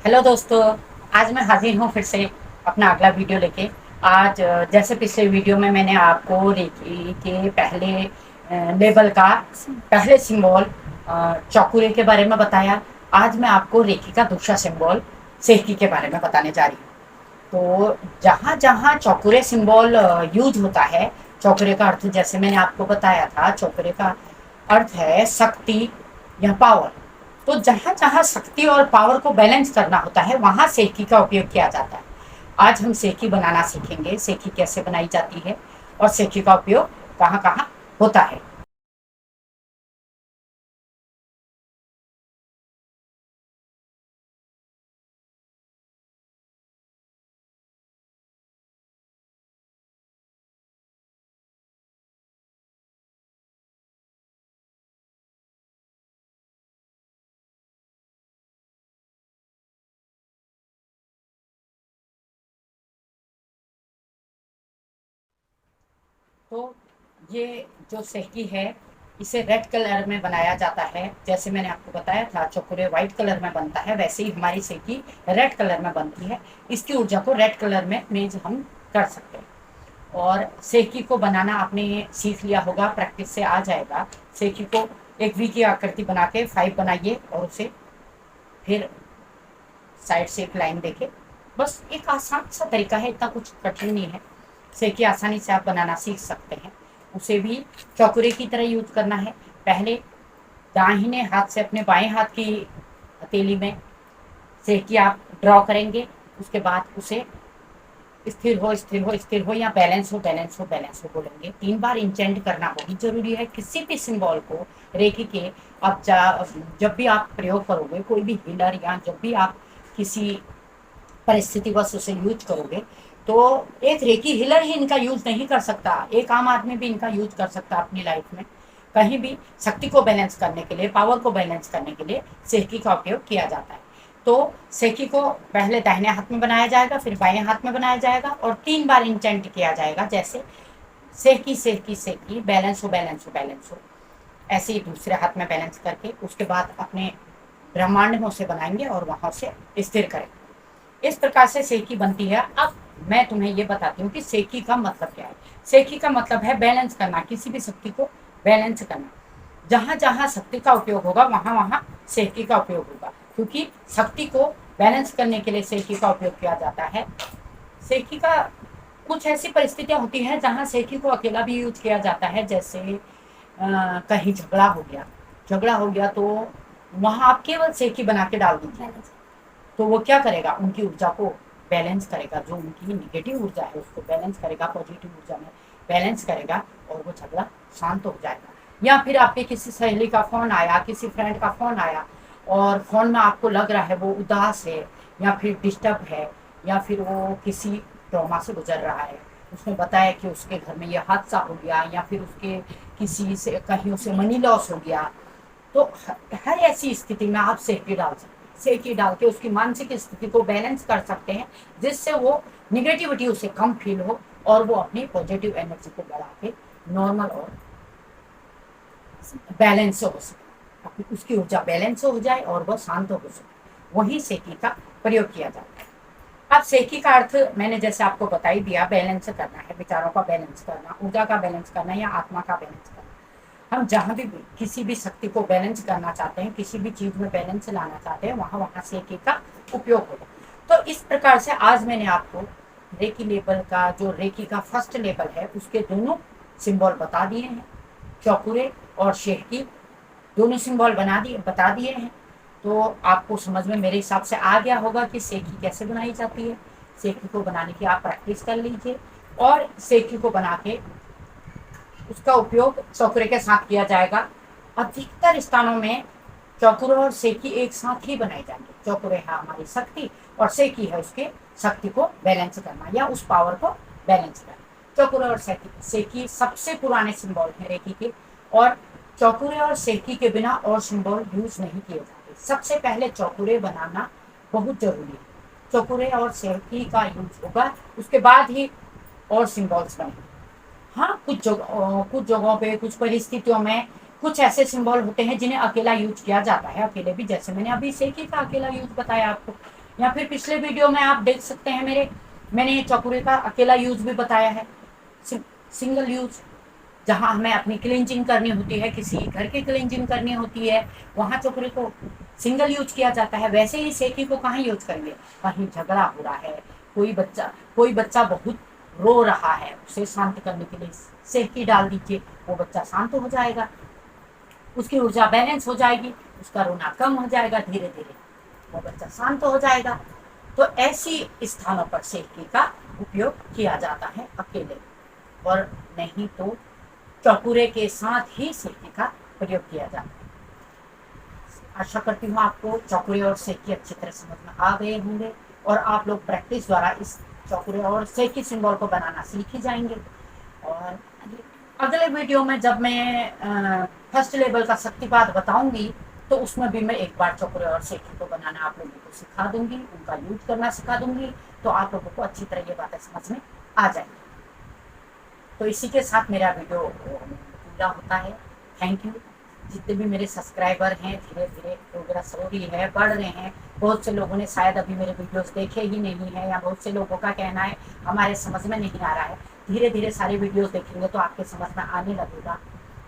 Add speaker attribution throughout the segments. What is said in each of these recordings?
Speaker 1: Hello दोस्तों। आज मैं हाजिर हूँ फिर से अपना अगला वीडियो लेके। आज जैसे पिछले वीडियो में मैंने आपको रेकी के पहले लेवल का पहले सिंबल चौकुरे के बारे में बताया। आज मैं आपको रेकी का दूसरा सिंबल सेकी के बारे में बताने जा रही हूँ। तो जहाँ जहाँ चौकुरे सिंबल यूज होता है, चौकुरे का अर्थ जैसे मैंने आपको बताया था, चौकुरे का अर्थ है शक्ति या पावर। तो जहाँ जहाँ शक्ति और पावर को बैलेंस करना होता है वहाँ सेकी का उपयोग किया जाता है। आज हम सेकी बनाना सीखेंगे, सेकी कैसे बनाई जाती है और सेकी का उपयोग कहाँ कहाँ होता है। तो ये जो सेकी है इसे रेड कलर में बनाया जाता है। जैसे मैंने आपको बताया था चौकुरे व्हाइट कलर में बनता है, वैसे ही हमारी सेकी रेड कलर में बनती है। इसकी ऊर्जा को रेड कलर में मेज हम कर सकते हैं। और सेकी को बनाना आपने सीख लिया होगा, प्रैक्टिस से आ जाएगा। सेकी को एक वी की आकृति बना के 5 बनाइए और उसे फिर साइड से एक लाइन देके, बस एक आसान सा तरीका है, इतना कुछ कठिन नहीं है। सेकी आसानी से आप बनाना सीख सकते हैं। उसे भी चौकुरे की तरह यूज करना है। पहले दाहिने हाथ से अपने बाएं हाथ की हथेली में सेकी आप ड्रॉ करेंगे। उसके बाद उसे स्थिर हो स्थिर हो स्थिर हो या बैलेंस हो बैलेंस हो बैलेंस हो बोलेंगे। 3 बार इंटेंट करना बहुत जरूरी है किसी भी सिंबल को रेखी के। अब जब भी आप प्रयोग करोगे कोई भी हिलर या जब भी आप किसी परिस्थिति बस उसे यूज करोगे, तो एक रेकी हिलर ही इनका यूज नहीं कर सकता, एक आम आदमी भी इनका यूज कर सकता अपनी लाइफ में। कहीं भी शक्ति को बैलेंस करने के लिए, पावर को बैलेंस करने के लिए सेकी का उपयोग किया जाता है। तो सेकी को पहले दाहिने हाथ में बनाया जाएगा, फिर बाएं हाथ में बनाया जाएगा और 3 बार इंटेंट किया जाएगा। जैसे सेकी सेकी सेकी, बैलेंस हो बैलेंस हो बैलेंस हो। ऐसे ही दूसरे हाथ में बैलेंस करके उसके बाद अपने ब्रह्मांड में उसे बनाएंगे और वहां से स्थिर करेंगे। इस प्रकार से सेकी बनती है। अब मैं तुम्हें ये बताती हूँ कि सेकी का मतलब क्या है। सेकी का मतलब है बैलेंस करना, किसी भी शक्ति को बैलेंस करना। जहां जहां शक्ति का उपयोग होगा वहां वहां सेकी का उपयोग होगा, क्योंकि शक्ति को बैलेंस करने के लिए सेकी का उपयोग किया जाता है। सेकी का कुछ ऐसी परिस्थितियां होती हैं जहां सेकी को अकेला भी यूज किया जाता है। जैसे कहीं झगड़ा हो गया तो वहां आप केवल सेकी बना के डाल दीजिए, तो वो क्या करेगा, उनकी ऊर्जा को बैलेंस करेगा। जो उनकी निगेटिव ऊर्जा है उसको बैलेंस करेगा, पॉजिटिव ऊर्जा में बैलेंस करेगा और वो झगड़ा शांत हो जाएगा। या फिर आपके किसी सहेली का फोन आया, किसी फ्रेंड का फोन आया और फोन में आपको लग रहा है वो उदास है या फिर डिस्टर्ब है या फिर वो किसी ट्रॉमा से गुजर रहा है, उसने बताया कि उसके घर में ये हादसा हो गया या फिर उसके किसी से कहीं उसे मनी लॉस हो गया, तो हर ऐसी स्थिति में आप सेकी डाल सकते हैं। सेकी डाल के उसकी मानसिक स्थिति को बैलेंस कर सकते हैं, जिससे वो निगेटिविटी उसे कम फील हो और वो अपनी पॉजिटिव एनर्जी को बढ़ा के नॉर्मल और बैलेंस हो सके, उसकी ऊर्जा बैलेंस हो जाए और वह शांत हो सके। वही सेकी का प्रयोग किया जाता है। अब सेकी का अर्थ मैंने जैसे आपको बता ही दिया, बैलेंस करना है, विचारों का बैलेंस करना, ऊर्जा का बैलेंस करना या आत्मा का बैलेंस करना। हम जहाँ भी किसी भी शक्ति को बैलेंस करना चाहते हैं, किसी भी चीज में बैलेंस लाना चाहते हैं, वहां वहां सेकी का उपयोग होगा। तो इस प्रकार से आज मैंने आपको रेकी लेवल का, जो रेकी का फर्स्ट लेवल है, उसके दोनों सिंबल बता दिए हैं। चौकुरे और शेकी दोनों सिंबल बता दिए हैं। तो आपको समझ में मेरे हिसाब से आ गया होगा कि सेकी कैसे बनाई जाती है। सेकी को बनाने की आप प्रैक्टिस कर लीजिए और सेकी को बना के उसका उपयोग चौकुरे के साथ किया जाएगा। अधिकतर स्थानों में चौकुरे और सेकी एक साथ ही बनाए जाएंगे। चौकुरे है हमारी शक्ति और सेकी है उसके शक्ति को बैलेंस करना या उस पावर को बैलेंस करना। चौकुरे और सेकी सबसे पुराने सिंबल है रेकी के, और चौकुरे और सेकी के बिना और सिंबल यूज नहीं किए जाते। सबसे पहले चौकुरे बनाना बहुत जरूरी है। चौकुरे और सेकी का यूज होगा, उसके बाद ही और सिंबल्स बनेंगे। हाँ, कुछ जगहों पे, कुछ परिस्थितियों में कुछ ऐसे सिंबल होते हैं जिन्हें अकेला यूज किया जाता है, अकेले भी। जैसे मैंने अभी सेकी का अकेला यूज बताया आपको। या फिर पिछले वीडियो में आप देख सकते हैं मैंने चौकुरे का अकेला यूज भी बताया है, सिंगल यूज। जहाँ हमें अपनी क्लींजिंग करनी होती है, किसी घर की क्लींजिंग करनी होती है, वहाँ चौकुरे को सिंगल यूज किया जाता है। वैसे ही सेकी को कहाँ यूज करेंगे, कहीं झगड़ा हो रहा है, कोई बच्चा बहुत रो रहा है, उसे शांत करने के लिए सेकी डाल दीजिए, वो बच्चा शांत हो जाएगा, उसकी ऊर्जा बैलेंस हो जाएगी, उसका रोना कम हो जाएगा, धीरे धीरे वो बच्चा शांत हो जाएगा। तो ऐसी स्थानों पर सेकी का उपयोग किया जाता है अकेले, और नहीं तो चौकुरे के साथ ही सेकी का प्रयोग किया जाता है। आशा करती हूँ आपको चौकुरे और सेकी अच्छी तरह समझ में आ गए होंगे, और आप लोग प्रैक्टिस द्वारा इस चौकुरे और सेकी सिंबल को बनाना सीख ही जाएंगे। और अगले वीडियो में जब मैं फर्स्ट लेवल का शक्तिपात बताऊंगी, तो उसमें भी मैं एक बार चौकुरे और सेकी को बनाना आप लोगों को सिखा दूंगी, उनका यूज करना सिखा दूंगी, तो आप लोगों को अच्छी तरह ये बातें समझ में आ जाएंगी। तो इसी के साथ मेरा वीडियो पूरा होता है। Thank you. जितने भी मेरे सब्सक्राइबर हैं, धीरे धीरे प्रोग्रेस हो रही है, बढ़ रहे हैं। बहुत से लोगों ने शायद अभी मेरे वीडियोस देखे ही नहीं है, या बहुत से लोगों का कहना है हमारे समझ में नहीं आ रहा है। धीरे धीरे सारे वीडियोस देखेंगे तो आपके समझ में आने लगेगा,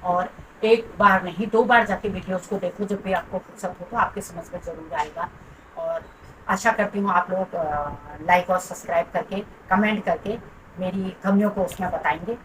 Speaker 1: और एक बार नहीं 2 बार जाके वीडियोस को देखो, जब भी आपको फुर्सत हो तो आपके समझ में ज़रूर आएगा। और आशा करती हूँ आप लोग लाइक और सब्सक्राइब करके, कमेंट करके मेरी कमियों को उसमें बताएंगे।